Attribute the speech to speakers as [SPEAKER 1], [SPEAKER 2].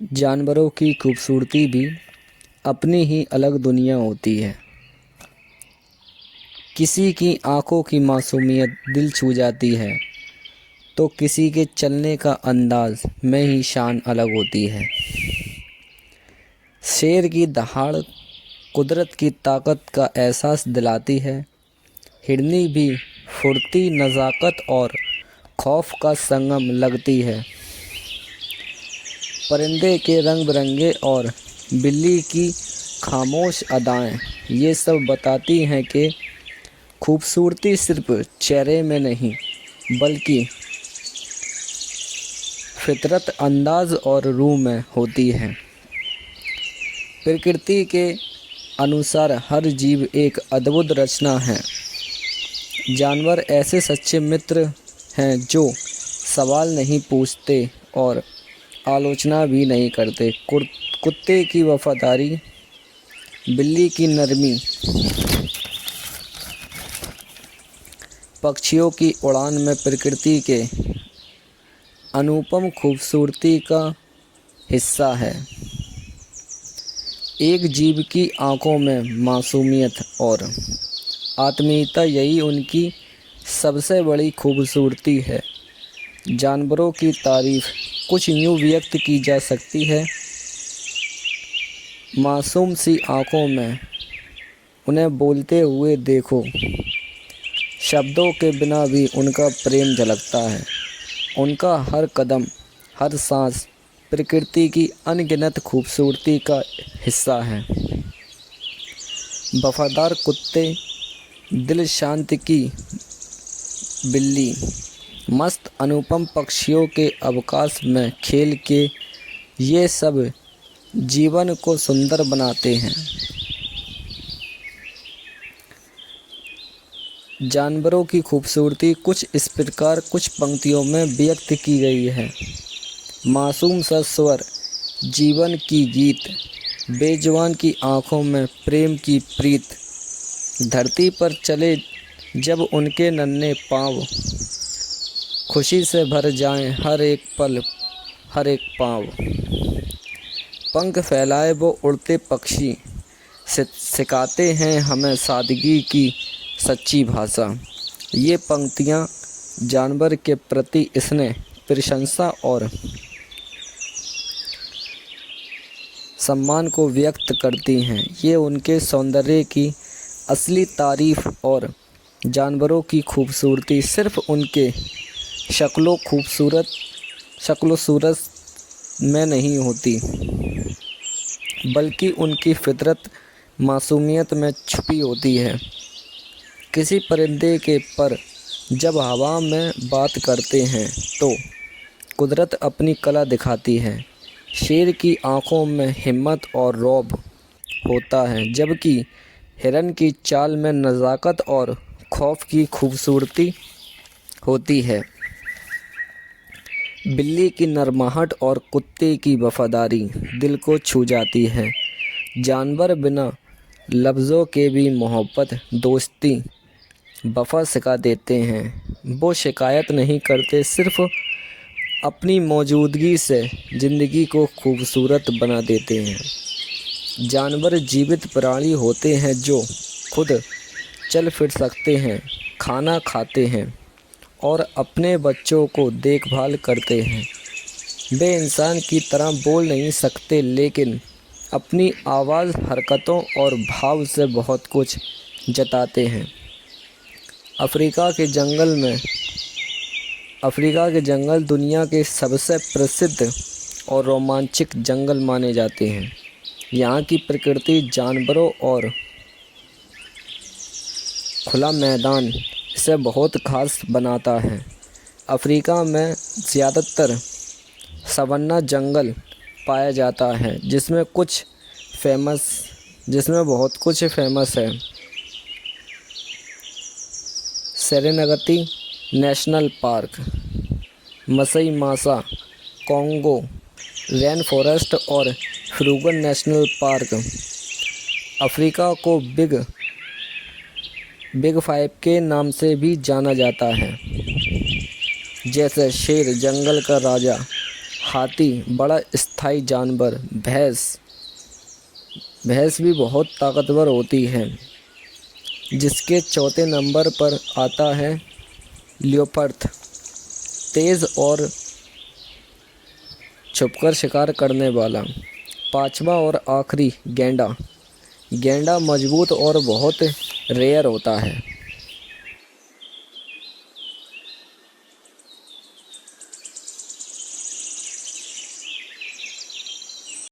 [SPEAKER 1] जानवरों की खूबसूरती भी अपनी ही अलग दुनिया होती है। किसी की आंखों की मासूमियत दिल छू जाती है, तो किसी के चलने का अंदाज में ही शान अलग होती है। शेर की दहाड़ कुदरत की ताकत का एहसास दिलाती है। हिरनी भी फुर्ती, नज़ाकत और खौफ का संगम लगती है। परिंदे के रंग बिरंगे और बिल्ली की खामोश अदाएं ये सब बताती हैं कि खूबसूरती सिर्फ चेहरे में नहीं, बल्कि फितरत, अंदाज और रूह में होती है। प्रकृति के अनुसार हर जीव एक अद्भुत रचना है। जानवर ऐसे सच्चे मित्र हैं जो सवाल नहीं पूछते और आलोचना भी नहीं करते। कुत्ते की वफादारी, बिल्ली की नरमी, पक्षियों की उड़ान में प्रकृति के अनुपम खूबसूरती का हिस्सा है। एक जीव की आंखों में मासूमियत और आत्मीयता, यही उनकी सबसे बड़ी खूबसूरती है। जानवरों की तारीफ कुछ यूँ व्यक्त की जा सकती है। मासूम सी आँखों में उन्हें बोलते हुए देखो, शब्दों के बिना भी उनका प्रेम झलकता है। उनका हर कदम, हर सांस प्रकृति की अनगिनत खूबसूरती का हिस्सा है। वफादार कुत्ते, दिल शांति की बिल्ली, मस्त अनुपम पक्षियों के अवकाश में खेल के, ये सब जीवन को सुंदर बनाते हैं। जानवरों की खूबसूरती कुछ इस प्रकार कुछ पंक्तियों में व्यक्त की गई है। मासूम सा स्वर, जीवन की गीत, बेजुबान की आँखों में प्रेम की प्रीत, धरती पर चले जब उनके नन्हे पाँव, खुशी से भर जाएं हर एक पल, हर एक पाँव। पंख फैलाए वो उड़ते पक्षी, सिखाते हैं हमें सादगी की सच्ची भाषा। ये पंक्तियाँ जानवर के प्रति स्नेह, प्रशंसा और सम्मान को व्यक्त करती हैं। ये उनके सौंदर्य की असली तारीफ़ और जानवरों की खूबसूरती सिर्फ़ उनके शक्लो सूरत में नहीं होती, बल्कि उनकी फितरत, मासूमियत में छुपी होती है। किसी परिंदे के पर जब हवा में बात करते हैं तो कुदरत अपनी कला दिखाती है। शेर की आंखों में हिम्मत और रौब होता है, जबकि हिरन की चाल में नज़ाकत और खौफ की खूबसूरती होती है। बिल्ली की नरमाहट और कुत्ते की वफादारी दिल को छू जाती है। जानवर बिना लफ्ज़ों के भी मोहब्बत, दोस्ती, वफ़ा सिखा देते हैं। वो शिकायत नहीं करते, सिर्फ़ अपनी मौजूदगी से ज़िंदगी को खूबसूरत बना देते हैं। जानवर जीवित प्राणी होते हैं जो खुद चल फिर सकते हैं, खाना खाते हैं और अपने बच्चों को देखभाल करते हैं। वे इंसान की तरह बोल नहीं सकते, लेकिन अपनी आवाज़, हरकतों और भाव से बहुत कुछ जताते हैं। अफ्रीका के जंगल दुनिया के सबसे प्रसिद्ध और रोमांचक जंगल माने जाते हैं। यहाँ की प्रकृति जानवरों और खुला मैदान इसे बहुत खास बनाता है। अफ्रीका में ज़्यादातर सवन्ना जंगल पाया जाता है, जिसमें बहुत कुछ फेमस है। सेरेनगती नेशनल पार्क, मसई मासा, कॉन्गो रेन फॉरेस्ट और फ्रूगन नेशनल पार्क अफ्रीका को बिग फाइव के नाम से भी जाना जाता है, जैसे शेर, जंगल का राजा, हाथी बड़ा स्थायी जानवर। भैंस भैंस भी बहुत ताकतवर होती है। जिसके चौथे नंबर पर आता है लियोपर्ड, तेज़ और छुपकर शिकार करने वाला। पांचवा और आखिरी गेंडा। गेंडा मजबूत और बहुत रेयर होता है।